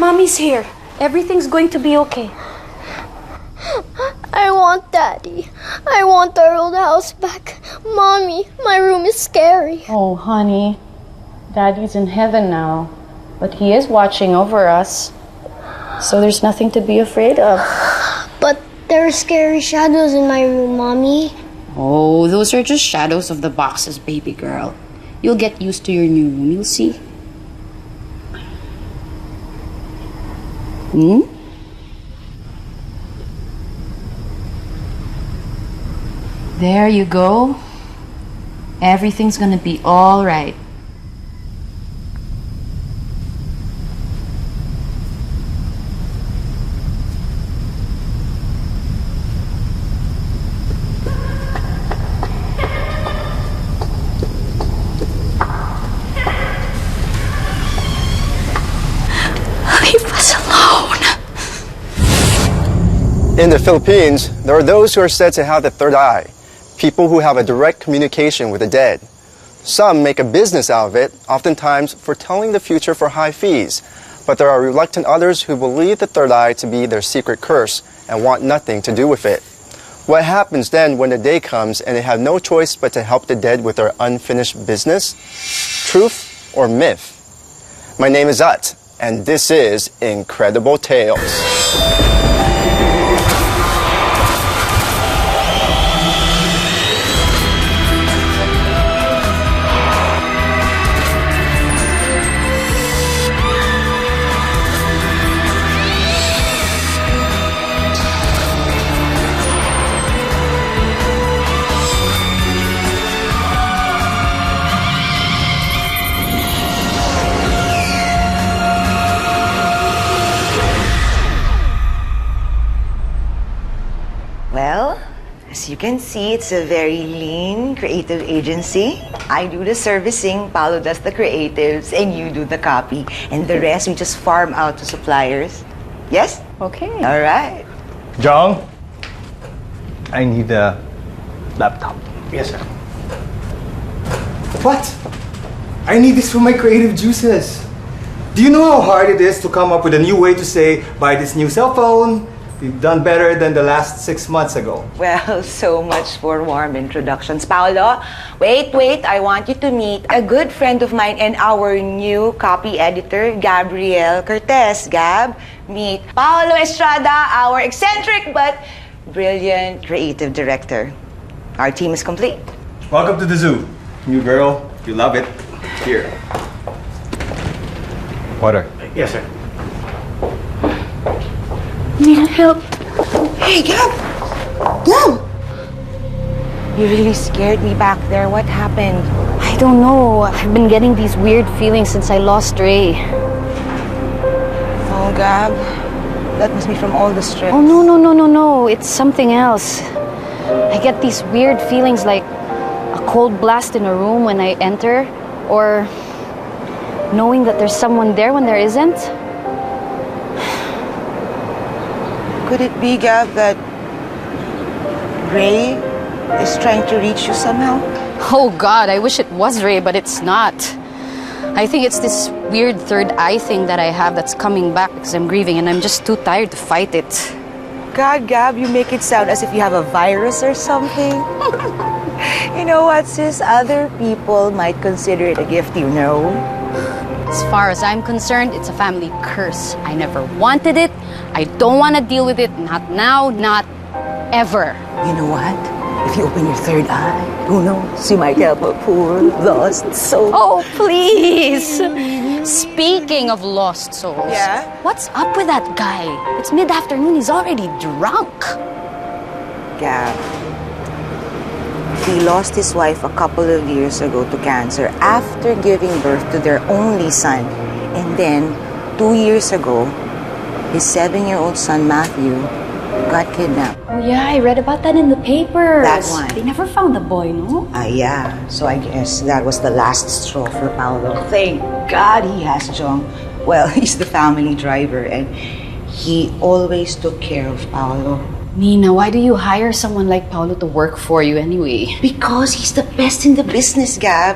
Mommy's here. Everything's going to be okay. I want Daddy. I want our old house back. Mommy, my room is scary. Oh, honey. Daddy's in heaven now. But he is watching over us. So there's nothing to be afraid of. But there are scary shadows in my room, Mommy. Oh, those are just shadows of the boxes, baby girl. You'll get used to your new room, you'll see. There you go. Everything's gonna be all right. Leave us alone. In the Philippines, there are those who are said to have the third eye, people who have a direct communication with the dead. Some make a business out of it, oftentimes foretelling the future for high fees. But there are reluctant others who believe the third eye to be their secret curse and want nothing to do with it. What happens then when the day comes and they have no choice but to help the dead with their unfinished business? Truth or myth? My name is Ut, and this is Incredible Tales. Well, as you can see, it's a very lean, creative agency. I do the servicing, Paolo does the creatives, and you do the copy. And the rest, we just farm out to suppliers. Yes? Okay. All right. Jong, I need a laptop. Yes, sir. What? I need this for my creative juices. Do you know how hard it is to come up with a new way to say, buy this new cell phone? We've done better than the last 6 months ago. Well, so much for warm introductions. Paolo, wait, I want you to meet a good friend of mine and our new copy editor, Gabrielle Cortez. Gab, meet Paolo Estrada, our eccentric but brilliant creative director. Our team is complete. Welcome to the zoo. New girl, you love it. Here. Water. Yes, sir. Need help. Hey, Gab! Gab! You really scared me back there. What happened? I don't know. I've been getting these weird feelings since I lost Ray. Oh, Gab. That must be from all the stress. Oh, no. It's something else. I get these weird feelings like a cold blast in a room when I enter, or knowing that there's someone there when there isn't. Could it be, Gab, that Ray is trying to reach you somehow? Oh God, I wish it was Ray, but it's not. I think it's this weird third eye thing that I have that's coming back because I'm grieving and I'm just too tired to fight it. God, Gab, you make it sound as if you have a virus or something. You know what, sis? Other people might consider it a gift, you know. As far as I'm concerned, it's a family curse. I never wanted it. I don't want to deal with it. Not now, not ever. You know what? If you open your third eye, who knows? You might help a poor, lost soul. Oh, please. Speaking of lost souls. Yeah? What's up with that guy? It's mid-afternoon. He's already drunk. Gab. He lost his wife a couple of years ago to cancer after giving birth to their only son. And then, 2 years ago, his 7-year-old son, Matthew, got kidnapped. Oh, yeah, I read about that in the papers. That one. They never found the boy, no? Yeah. So I guess that was the last straw for Paolo. Thank God he has Jong. Well, he's the family driver and he always took care of Paolo. Nina, why do you hire someone like Paolo to work for you anyway? Because he's the best in the business, Gab.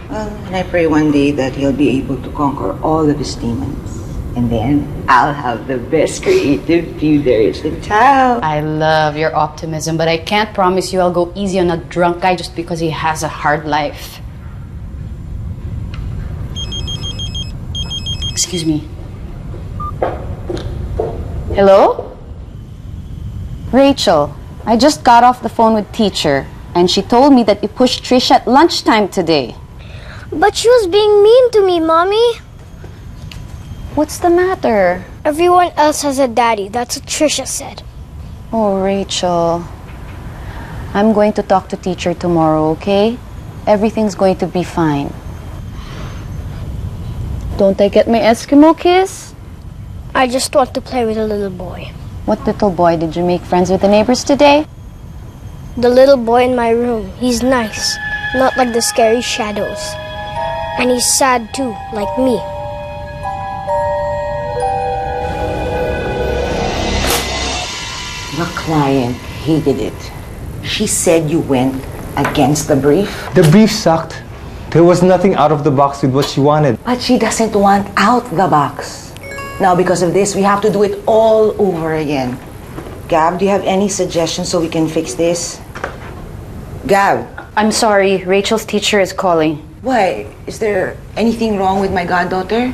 Well, and I pray one day that he'll be able to conquer all of his demons. And then I'll have the best creative few days in town. I love your optimism, but I can't promise you I'll go easy on a drunk guy just because he has a hard life. Excuse me. Hello? Rachel, I just got off the phone with teacher, and she told me that you pushed Trish at lunchtime today. But she was being mean to me, Mommy. What's the matter? Everyone else has a daddy. That's what Trisha said. Oh, Rachel. I'm going to talk to teacher tomorrow, okay? Everything's going to be fine. Don't I get my Eskimo kiss? I just want to play with a little boy. What little boy? Did you make friends with the neighbors today? The little boy in my room. He's nice. Not like the scary shadows. And he's sad too, like me. The client hated it. She said you went against the brief. The brief sucked. There was nothing out of the box with what she wanted. But she doesn't want out the box. Now, because of this, we have to do it all over again. Gab, do you have any suggestions so we can fix this? Gab, I'm sorry, Rachel's teacher is calling. why? Is there anything wrong with my goddaughter?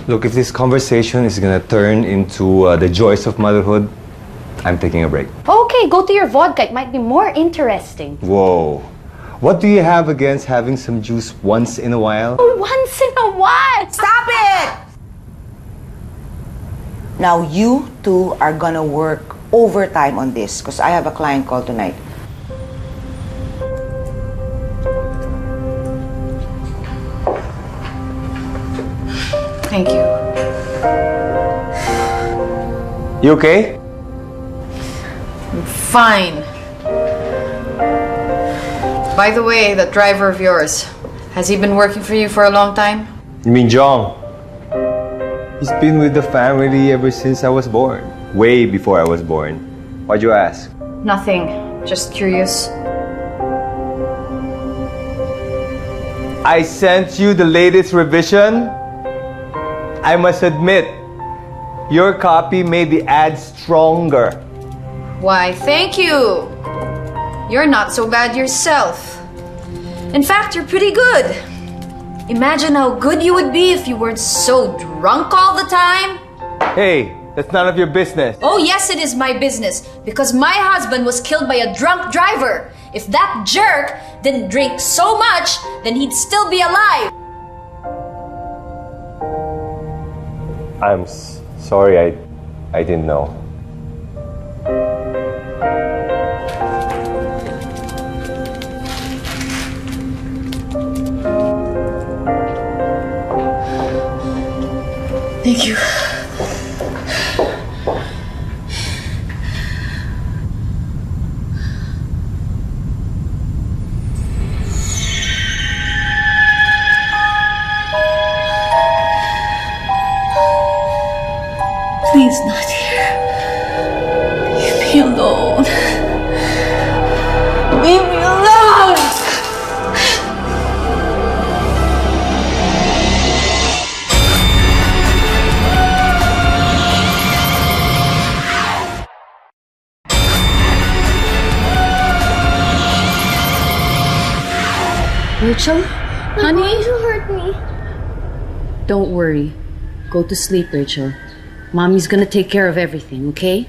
Look, if this conversation is gonna turn into the joys of motherhood, I'm taking a break. Okay, go to your vodka. It might be more interesting. Whoa. What do you have against having some juice once in a while? Once in a while. Stop it! Now you two are gonna work overtime on this because I have a client call tonight. Thank you. You okay? Fine. By the way, that driver of yours, has he been working for you for a long time? You mean Jong? He's been with the family ever since I was born. Way before I was born. Why'd you ask? Nothing. Just curious. I sent you the latest revision. I must admit, your copy made the ad stronger. Why, thank you. You're not so bad yourself. In fact, you're pretty good. Imagine how good you would be if you weren't so drunk all the time. Hey, that's none of your business. Oh, yes, it is my business. Because my husband was killed by a drunk driver. If that jerk didn't drink so much, then he'd still be alive. I'm sorry, I didn't know. Thank you. Please, not here. Leave me alone. Leave me alone! Rachel, honey? Going to hurt me. Don't worry. Go to sleep, Rachel. Mommy's gonna take care of everything, okay?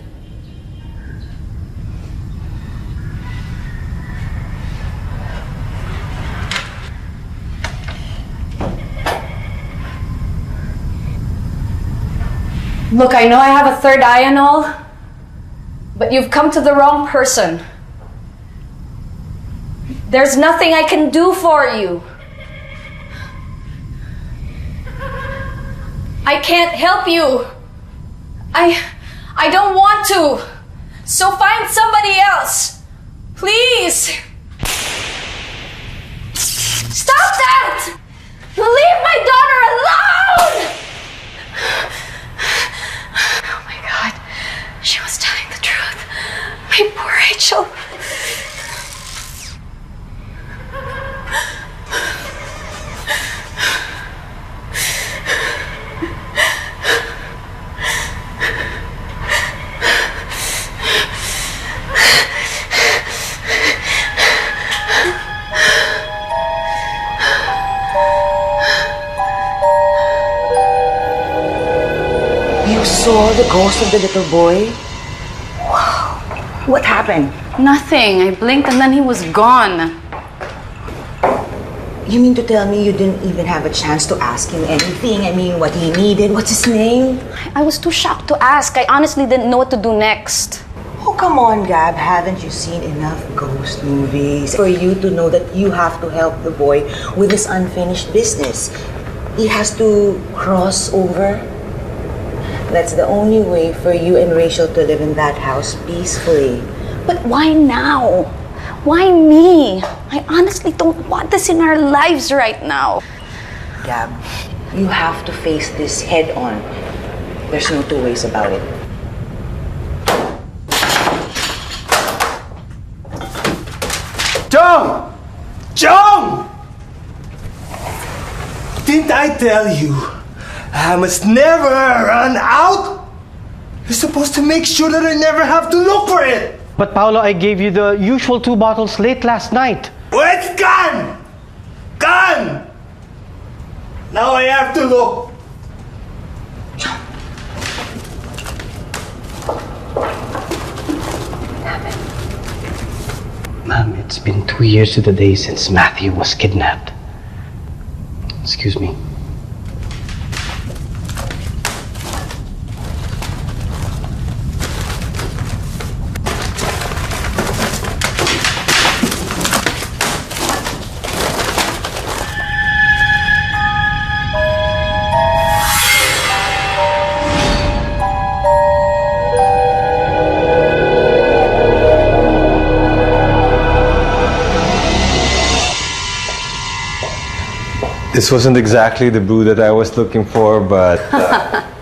Look, I know I have a third eye and all, but you've come to the wrong person. There's nothing I can do for you. I can't help you. I don't want to. So find somebody else. Please. Stop that! Leave my daughter alone! Oh my God. She was telling the truth. My poor Rachel. You saw the ghost of the little boy? Wow. What happened? Nothing. I blinked and then he was gone. You mean to tell me you didn't even have a chance to ask him anything? I mean, what he needed? What's his name? I was too shocked to ask. I honestly didn't know what to do next. Oh, come on, Gab. Haven't you seen enough ghost movies for you to know that you have to help the boy with his unfinished business? He has to cross over. That's the only way for you and Rachel to live in that house peacefully. But why now? Why me? I honestly don't want this in our lives right now. Gab, you have to face this head on. There's no two ways about it. Jong! Jong! Didn't I tell you? I must never run out? You're supposed to make sure that I never have to look for it! But Paolo, I gave you the usual 2 bottles late last night. Oh, it's gone! Gone! Now I have to look. Ma'am, it's been 2 years to the day since Matthew was kidnapped. Excuse me. This wasn't exactly the brew that I was looking for, but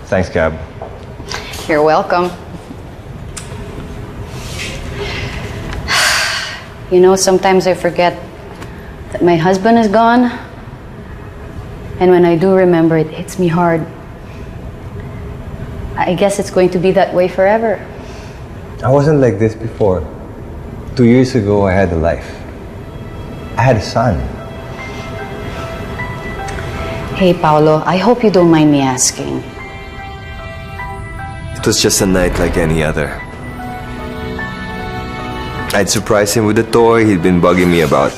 thanks, Gab. You're welcome. You know, sometimes I forget that my husband is gone. And when I do remember, it hits me hard. I guess it's going to be that way forever. I wasn't like this before. 2 years ago, I had a life. I had a son. Hey, Paolo, I hope you don't mind me asking. It was just a night like any other. I'd surprise him with a toy he'd been bugging me about.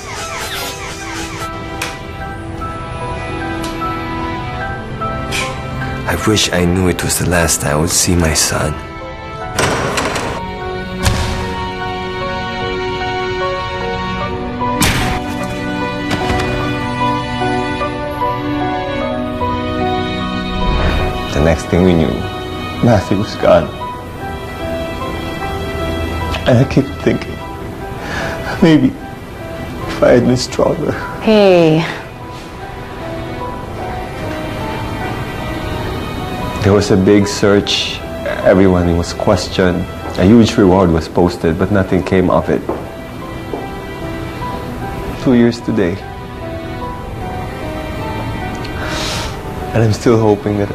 I wish I knew it was the last time I would see my son. The next thing we knew, Matthew was gone. And I kept thinking, maybe if I had been stronger. Hey, There was a big search. Everyone was questioned. A huge reward was posted, but nothing came of it. 2 years today. And I'm still hoping that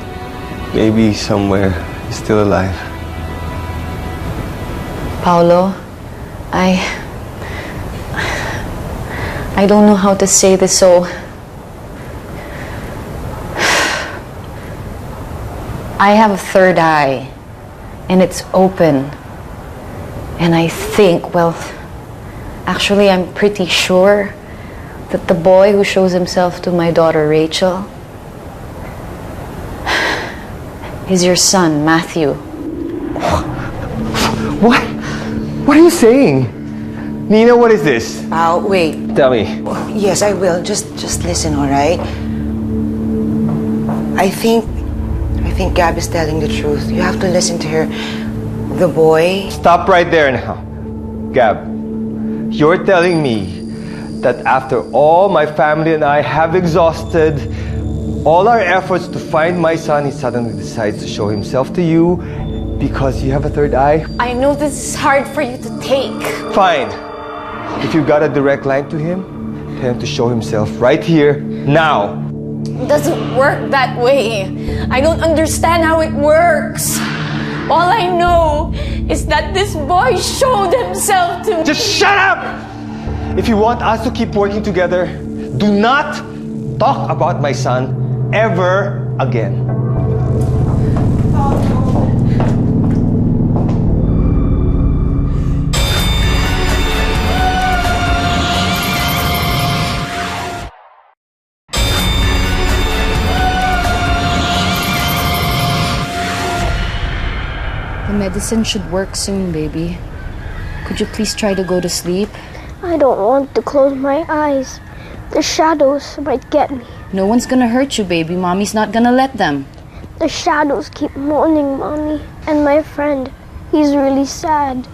maybe somewhere he's still alive. Paolo, I don't know how to say this, so I have a third eye, and it's open. And I think, well, actually I'm pretty sure that the boy who shows himself to my daughter Rachel is your son, Matthew. What? What are you saying? Nina, what is this? Wait. Tell me. Yes, I will. Just listen, all right? I think Gab is telling the truth. You have to listen to her. The boy... Stop right there now. Gab, you're telling me that after all my family and I have exhausted all our efforts to find my son, he suddenly decides to show himself to you because you have a third eye? I know this is hard for you to take. Fine. If you got a direct line to him, tell him to show himself right here, now. It doesn't work that way. I don't understand how it works. All I know is that this boy showed himself to me. Just shut up! If you want us to keep working together, do not talk about my son ever again. The medicine should work soon, baby. Could you please try to go to sleep? I don't want to close my eyes. The shadows might get me. No one's gonna hurt you, baby. Mommy's not gonna let them. The shadows keep mourning, Mommy. And my friend, he's really sad.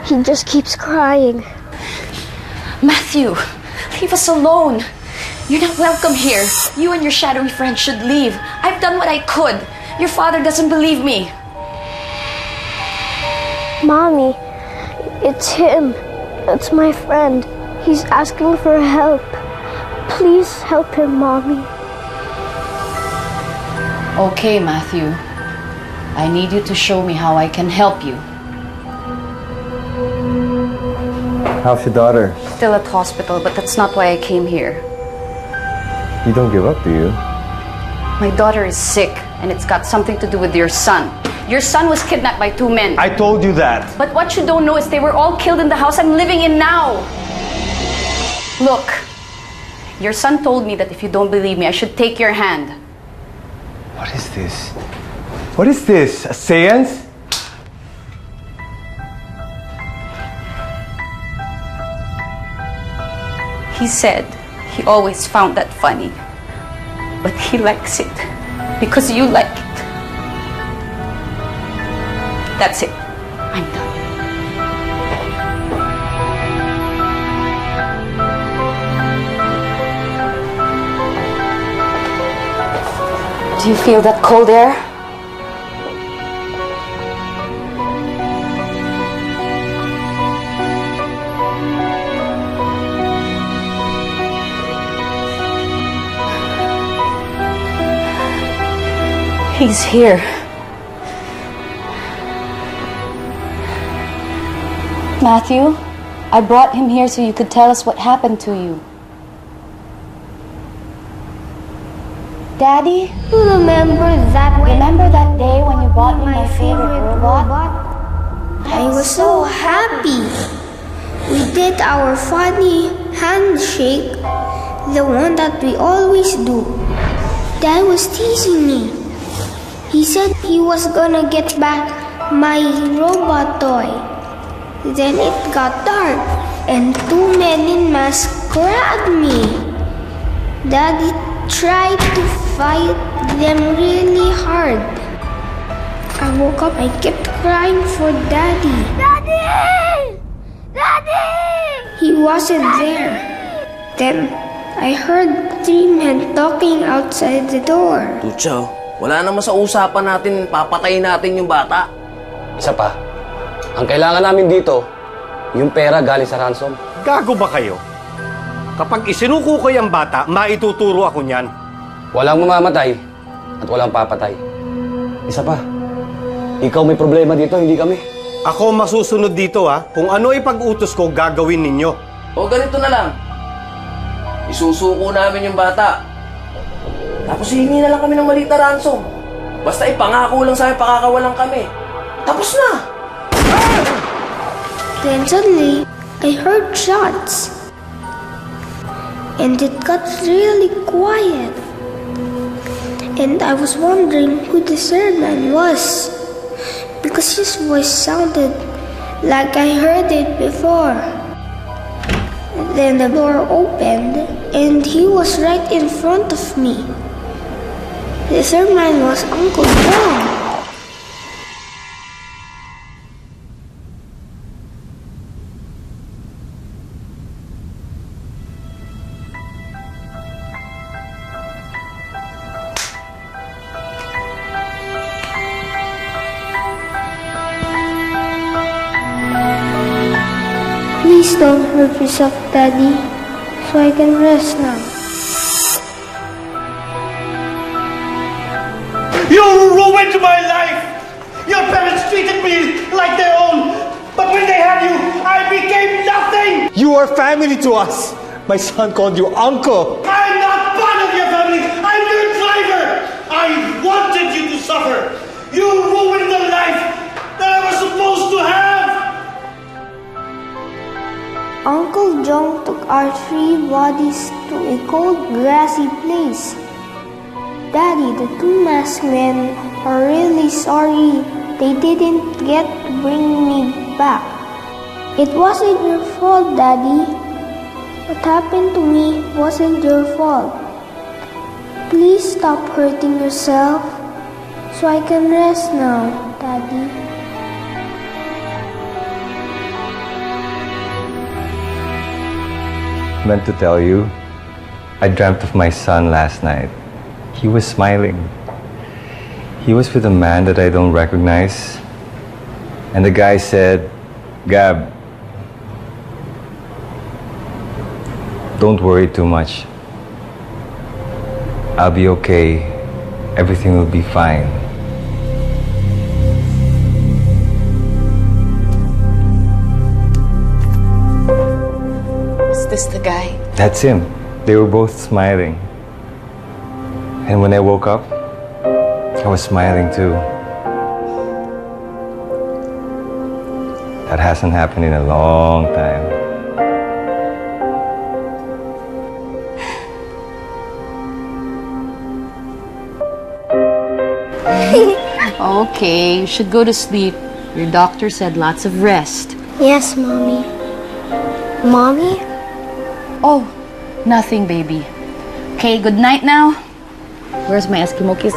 He just keeps crying. Matthew, leave us alone. You're not welcome here. You and your shadowy friend should leave. I've done what I could. Your father doesn't believe me. Mommy, it's him. It's my friend. He's asking for help. Please help him, Mommy. Okay, Matthew. I need you to show me how I can help you. How's your daughter? Still at hospital, but that's not why I came here. You don't give up, do you? My daughter is sick, and it's got something to do with your son. Your son was kidnapped by 2 men. I told you that. But what you don't know is they were all killed in the house I'm living in now. Look, your son told me that if you don't believe me, I should take your hand. What is this? What is this? A seance? He said he always found that funny. But he likes it because you like it. That's it. I'm done. Do you feel that cold air? He's here. Matthew, I brought him here so you could tell us what happened to you. Daddy? Remember Remember that day when you bought me my favorite robot? I was so happy. We did our funny handshake, the one that we always do. Dad was teasing me. He said he was gonna get back my robot toy. Then it got dark and 2 men in masks grabbed me. Daddy tried to fight them really hard. I woke up, I kept crying for Daddy. Daddy! Daddy! He wasn't there. Then I heard 3 men talking outside the door. Tucho, wala naman sa usapan natin, papatayin natin yung bata. Isa pa, ang kailangan namin dito, yung pera galing sa ransom. Gago ba kayo? Kapag isinuko ko yung bata, maituturo ako niyan. Walang mamamatay at walang papatay. Isa pa, ikaw may problema dito, hindi kami. Ako masusunod dito ha. Kung ano ipag-utos ko, gagawin ninyo. O ganito na lang, isusuko namin yung bata. Tapos hihingi na lang kami ng maliit na ransom. Basta ipangako lang sa amin, pakakawalan kami. Tapos na! Then suddenly, I heard shots. And it got really quiet. And I was wondering who the third man was. Because his voice sounded like I heard it before. Then the door opened, and he was right in front of me. The third man was Uncle John. Please don't hurt yourself, Daddy, so I can rest now. You ruined my life! Your parents treated me like their own, but when they had you, I became nothing! You are family to us. My son called you uncle. I'm not part of your family. I'm your driver. I wanted you to suffer. You ruined the life that I was supposed to have. Uncle John took our 3 bodies to a cold, grassy place. Daddy, the 2 masked men are really sorry they didn't get to bring me back. It wasn't your fault, Daddy. What happened to me wasn't your fault. Please stop hurting yourself so I can rest now, Daddy. Meant to tell you, I dreamt of my son last night. He was smiling. He was with a man that I don't recognize. And the guy said, Gab, don't worry too much. I'll be okay. Everything will be fine. Is this the guy? That's him. They were both smiling. And when I woke up, I was smiling too. That hasn't happened in a long time. Okay, you should go to sleep. Your doctor said lots of rest. Yes, Mommy. Mommy? Oh, nothing, baby. Okay, good night now. Where's my Eskimo kiss?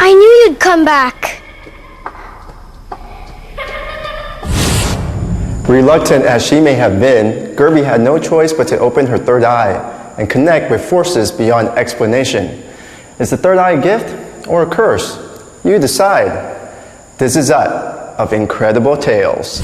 I knew you'd come back. Reluctant as she may have been, Gerby had no choice but to open her third eye and connect with forces beyond explanation. Is the third eye a gift or a curse? You decide. This is Ut of Incredible Tales.